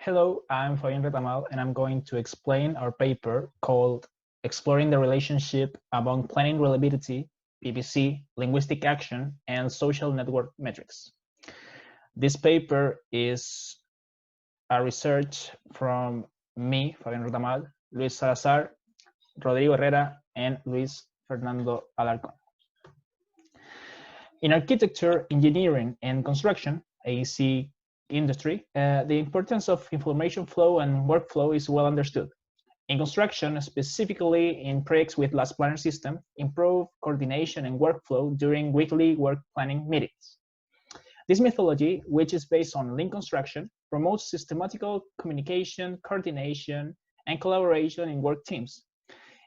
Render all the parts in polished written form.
Hello, I'm Retamal, and I'm going to explain our paper called Exploring the Relationship Among Planning Reliability, PPC, Linguistic Action, and Social Network Metrics. This paper is a research from me, Retamal, Luis Salazar, Rodrigo Herrera, and Luis Fernando Alarcón. In architecture, engineering, and construction, AEC industry, the importance of information flow and workflow is well understood. In construction, specifically in projects with last planner system, improve coordination and workflow during weekly work planning meetings. This methodology, which is based on lean construction, promotes systematical communication, coordination, and collaboration in work teams,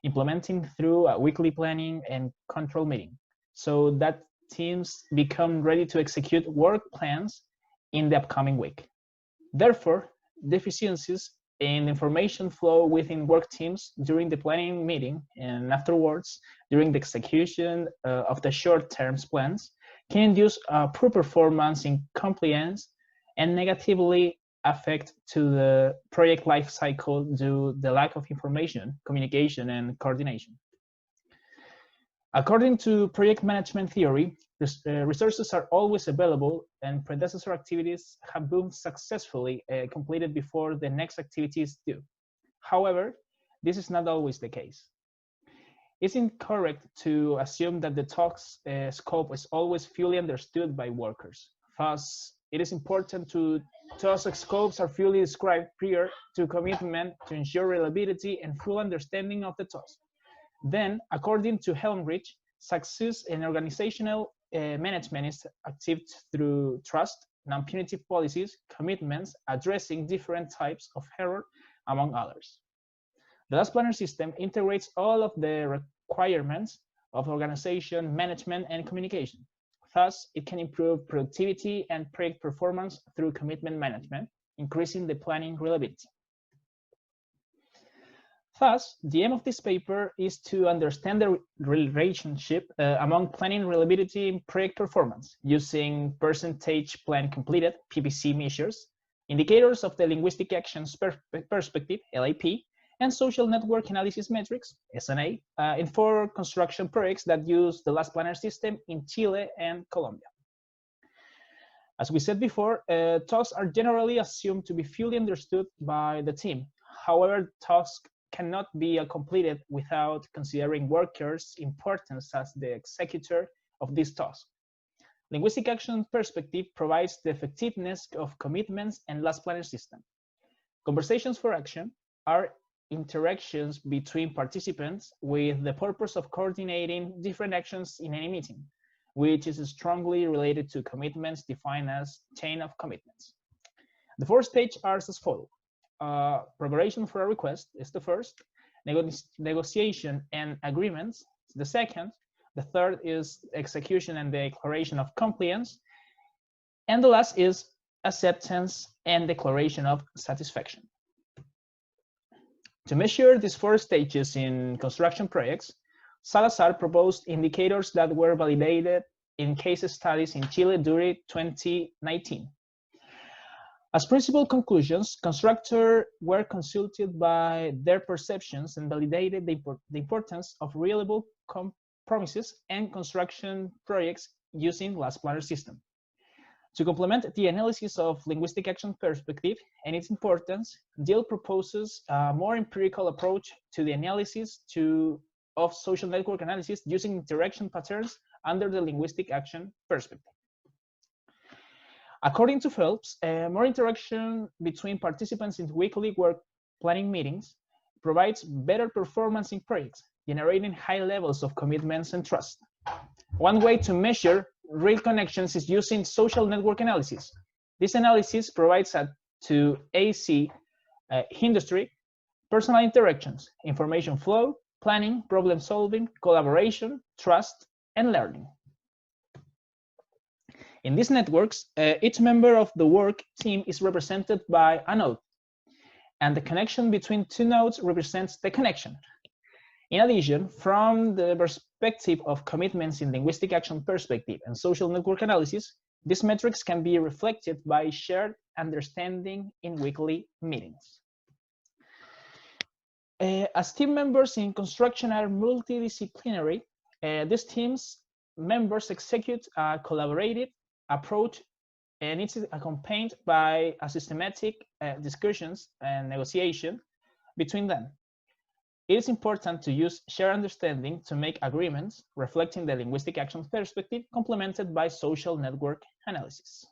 implementing through a weekly planning and control meeting, so that teams become ready to execute work plans in the upcoming week. Therefore, deficiencies in information flow within work teams during the planning meeting and afterwards during the execution of the short-term plans can induce poor performance in compliance and negatively affect to the project life cycle due to the lack of information, communication, and coordination. According to project management theory, resources are always available and predecessor activities have been successfully completed before the next activity is due. However, this is not always the case. It's incorrect to assume that the task scope is always fully understood by workers. Thus, it is important to task scopes are fully described prior to commitment to ensure reliability and full understanding of the task. Then, according to Helmrich, success in organizational management is achieved through trust, non-punitive policies, commitments, addressing different types of error, among others. The last planner system integrates all of the requirements of organization, management, and communication. Thus, it can improve productivity and project performance through commitment management, increasing the planning reliability. Thus, the aim of this paper is to understand the relationship among planning reliability and project performance using percentage plan completed, PPC measures, indicators of the linguistic actions perspective, LAP, and social network analysis metrics, SNA, in 4 construction projects that use the last planner system in Chile and Colombia. As we said before, tasks are generally assumed to be fully understood by the team. However, tasks cannot be completed without considering workers' importance as the executor of this task. Linguistic action perspective provides the effectiveness of commitments and last planner system. Conversations for action are interactions between participants with the purpose of coordinating different actions in any meeting, which is strongly related to commitments defined as chain of commitments. The 4 stages are as follows. Preparation for a request is the first, negotiation and agreements is the second, the third is execution and declaration of compliance, and the last is acceptance and declaration of satisfaction. To measure these 4 stages in construction projects, Salazar proposed indicators that were validated in case studies in Chile during 2019. As principal conclusions, constructors were consulted by their perceptions and validated the importance of reliable promises and construction projects using last planner system. To complement the analysis of linguistic action perspective and its importance, Deal proposes a more empirical approach to the analysis of social network analysis using interaction patterns under the linguistic action perspective. According to Phelps, more interaction between participants in weekly work planning meetings provides better performance in projects, generating high levels of commitments and trust. One way to measure real connections is using social network analysis. This analysis provides to AC industry personal interactions, information flow, planning, problem solving, collaboration, trust, and learning. In these networks, each member of the work team is represented by a node, and the connection between 2 nodes represents the connection. In addition, from the perspective of commitments in linguistic action perspective and social network analysis, these metrics can be reflected by shared understanding in weekly meetings. As team members in construction are multidisciplinary, these teams members execute a collaborative approach, and it's accompanied by a systematic discussions and negotiation between them. It is important to use shared understanding to make agreements reflecting the linguistic action perspective, complemented by social network analysis.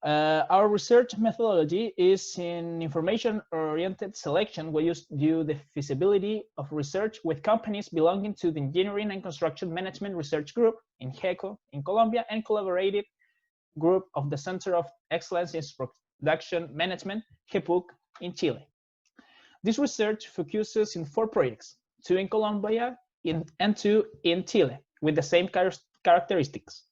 Our research methodology is in information-oriented selection. We do the feasibility of research with companies belonging to the Engineering and Construction Management Research Group in GECO in Colombia and collaborative group of the Center of Excellence in Production Management, GEPUC, in Chile. This research focuses in 4 projects, 2 in Colombia and 2 in Chile, with the same characteristics.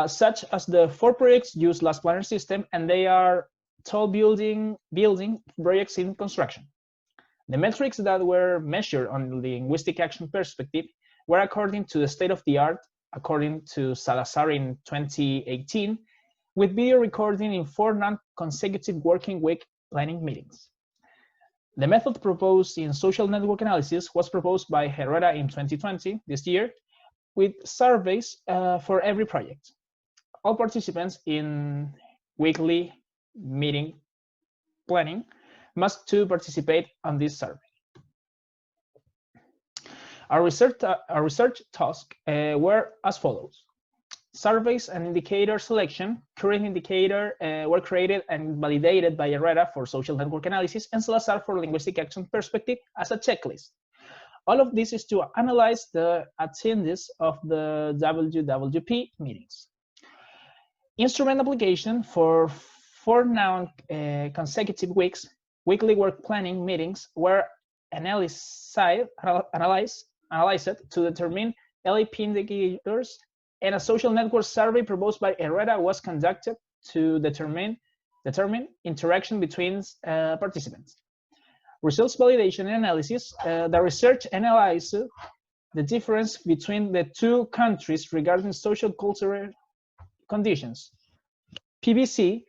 Such as the 4 projects use last planner system, and they are tall building projects in construction. The metrics that were measured on the linguistic action perspective were according to the state of the art, according to Salazar in 2018, with video recording in 4 non-consecutive working week planning meetings. The method proposed in social network analysis was proposed by Herrera in 2020, this year, with surveys for every project. All participants in weekly meeting planning must to participate on this survey. Our research tasks were as follows. Surveys and indicator selection. Current indicator were created and validated by Herrera for social network analysis and Salazar for linguistic action perspective as a checklist. All of this is to analyze the attendees of the WWP meetings. Instrument application for 4 consecutive weeks, weekly work planning meetings were analyzed to determine LAP indicators, and a social network survey proposed by Herrera was conducted to determine interaction between participants. Results validation and analysis. The research analyzed the difference between the 2 countries regarding social cultural conditions, PPC,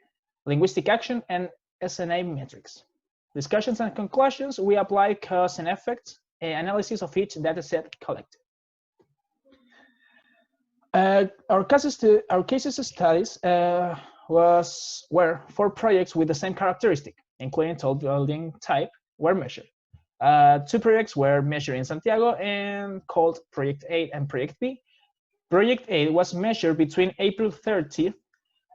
linguistic action, and SNA Metrics. Discussions and conclusions. We apply cause and effect analysis of each data set collected. Our cases studies were 4 projects with the same characteristic, including tall building type, were measured. 2 projects were measured in Santiago and called Project A and Project B. Project A was measured between April 30th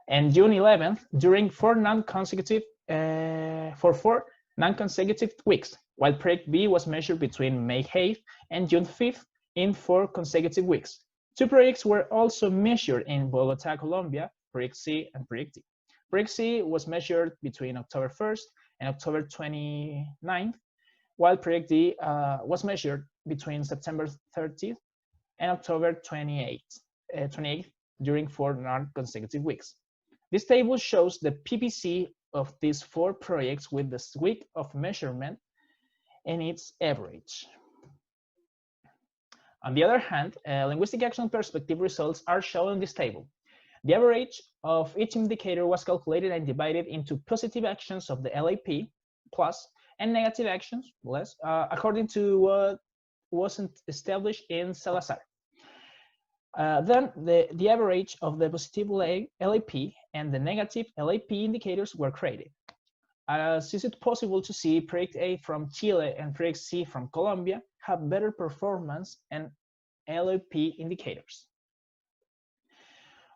and June 11th during 4 non-consecutive weeks, while Project B was measured between May 8th and June 5th in 4 consecutive weeks. 2 projects were also measured in Bogota, Colombia, Project C and Project D. Project C was measured between October 1st and October 29th, while Project D was measured between September 30th and October 28th during 4 non-consecutive weeks. This table shows the PPC of these 4 projects with the week of measurement and its average. On the other hand, linguistic action perspective results are shown in this table. The average of each indicator was calculated and divided into positive actions of the LAP plus and negative actions less, according to what was established in Salazar. Then the average of the positive LAP and the negative LAP indicators were created. As is it possible to see, Project A from Chile and Project C from Colombia have better performance and LAP indicators.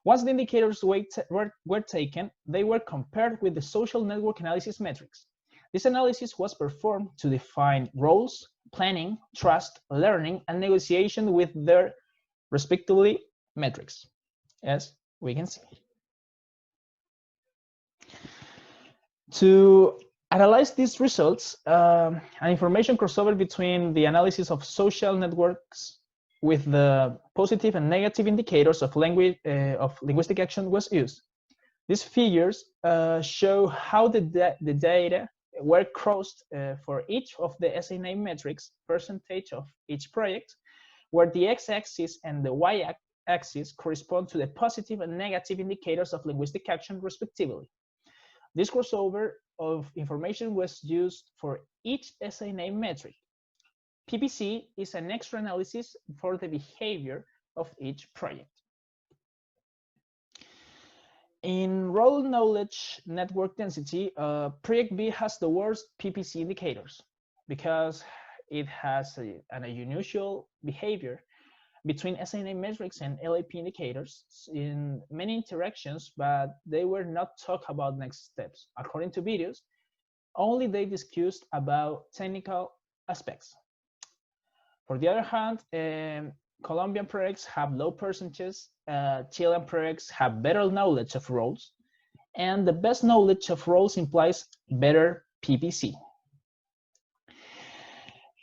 Once the indicators were taken, they were compared with the social network analysis metrics. This analysis was performed to define roles, planning, trust, learning, and negotiation with their respectively metrics, as we can see. To analyze these results, an information crossover between the analysis of social networks with the positive and negative indicators of linguistic action was used. These figures show how the data were crossed for each of the SNA metrics percentage of each project, where the x-axis and the axis correspond to the positive and negative indicators of linguistic action, respectively. This crossover of information was used for each SNA metric. PPC is an extra analysis for the behavior of each project. In role knowledge network density, Project B has the worst PPC indicators because it has an unusual behavior between SNA metrics and LAP indicators in many interactions, but they were not talked about next steps. According to videos, only they discussed about technical aspects. For the other hand, Colombian projects have low percentages, Chilean projects have better knowledge of roles, and the best knowledge of roles implies better PPC.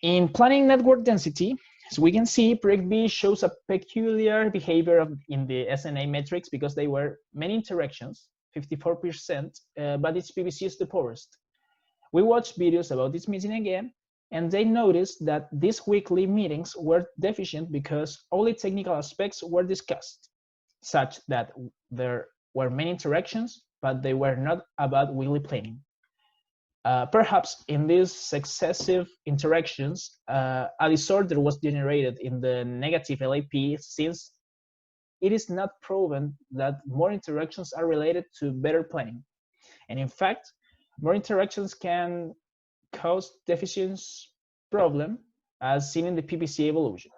In planning network density, as we can see, Project B shows a peculiar behavior in the SNA metrics because they were many interactions, 54%, but its PPC is the poorest. We watched videos about this meeting again, and they noticed that these weekly meetings were deficient because only technical aspects were discussed, such that there were many interactions, but they were not about weekly planning. Perhaps in these successive interactions, a disorder was generated in the negative LAP since it is not proven that more interactions are related to better planning. And in fact, more interactions can cause deficiency problem as seen in the PPC evolution.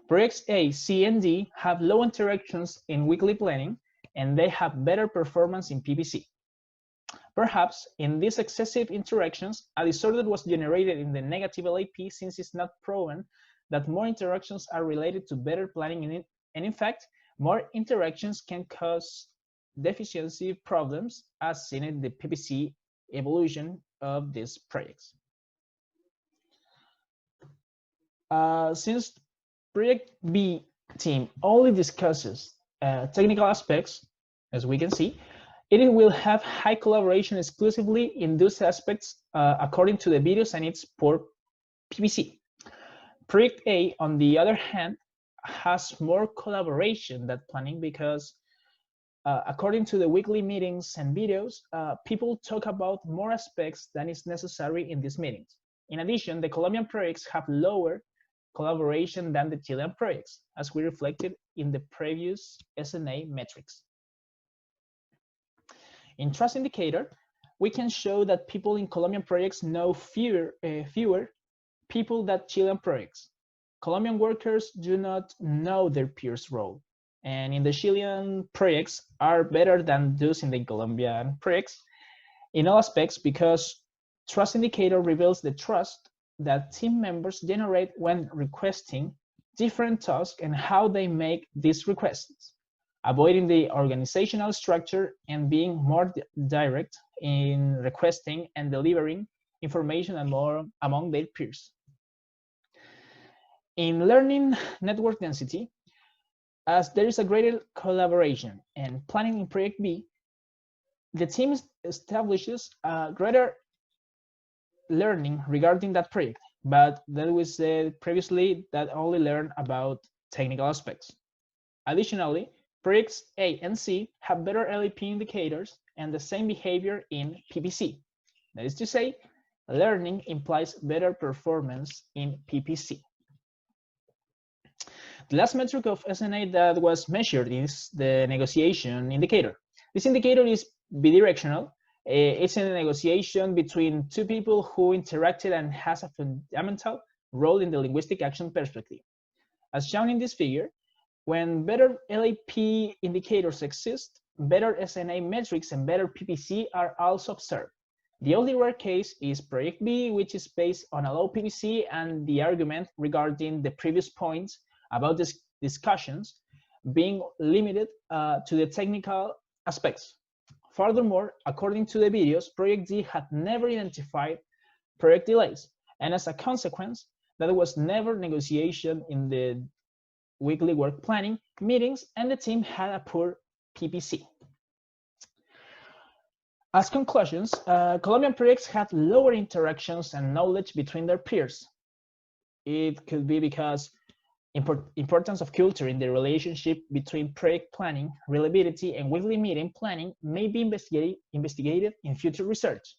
Projects A, C, and D have low interactions in weekly planning, and they have better performance in PPC. Perhaps in these excessive interactions, a disorder was generated in the negative LAP since it's not proven that more interactions are related to better planning, and in fact, more interactions can cause deficiency problems as seen in the PPC evolution of these projects. Since Project B team only discusses technical aspects, as we can see, it will have high collaboration exclusively in those aspects according to the videos and its poor PPC. Project A, on the other hand, has more collaboration than planning because according to the weekly meetings and videos, people talk about more aspects than is necessary in these meetings. In addition, the Colombian projects have lower collaboration than the Chilean projects, as we reflected in the previous SNA metrics. In trust indicator, we can show that people in Colombian projects know fewer people than Chilean projects. Colombian workers do not know their peers' role, and in the Chilean projects are better than those in the Colombian projects in all aspects because trust indicator reveals the trust that team members generate when requesting different tasks and how they make these requests, avoiding the organizational structure and being more direct in requesting and delivering information among their peers. In learning network density, as there is a greater collaboration and planning in Project B, the team establishes a greater learning regarding that project, but that we said previously that only learn about technical aspects. Additionally, projects A and C have better LAP indicators and the same behavior in PPC. That is to say, learning implies better performance in PPC. The last metric of SNA that was measured is the negotiation indicator. This indicator is bidirectional. It's a negotiation between two people who interacted and has a fundamental role in the linguistic action perspective. As shown in this figure, when better LAP indicators exist, better SNA metrics and better PPC are also observed. The only rare case is Project B, which is based on a low PPC and the argument regarding the previous points about these discussions being limited to the technical aspects. Furthermore, according to the videos, Project D had never identified project delays, and as a consequence, there was never negotiation in the weekly work planning meetings, and the team had a poor PPC. As conclusions, Colombian projects had lower interactions and knowledge between their peers. It could be because Importance of culture in the relationship between project planning, reliability, and weekly meeting planning may be investigated in future research.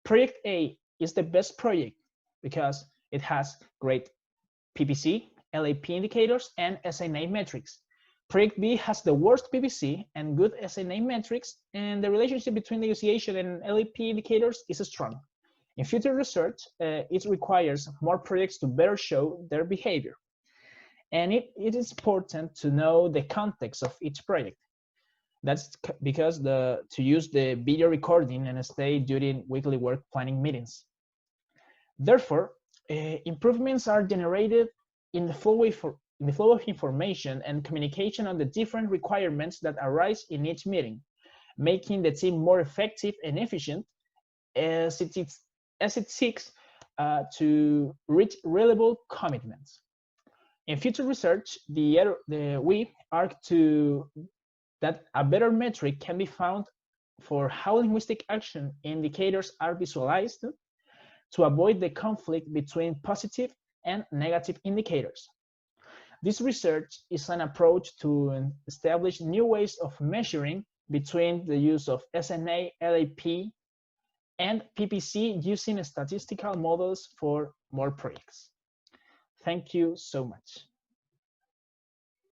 Project A is the best project because it has great PPC, LAP indicators, and SNA metrics. Project B has the worst PPC and good SNA metrics, and the relationship between negotiation and LAP indicators is strong. In future research, it requires more projects to better show their behavior. And it is important to know the context of each project. That's because to use the video recording and stay during weekly work planning meetings. Therefore, improvements are generated in the flow of information and communication on the different requirements that arise in each meeting, making the team more effective and efficient as it seeks to reach reliable commitments. In future research, we argue that a better metric can be found for how linguistic action indicators are visualized to avoid the conflict between positive and negative indicators. This research is an approach to establish new ways of measuring between the use of SNA, LAP, and PPC using statistical models for more projects. Thank you so much.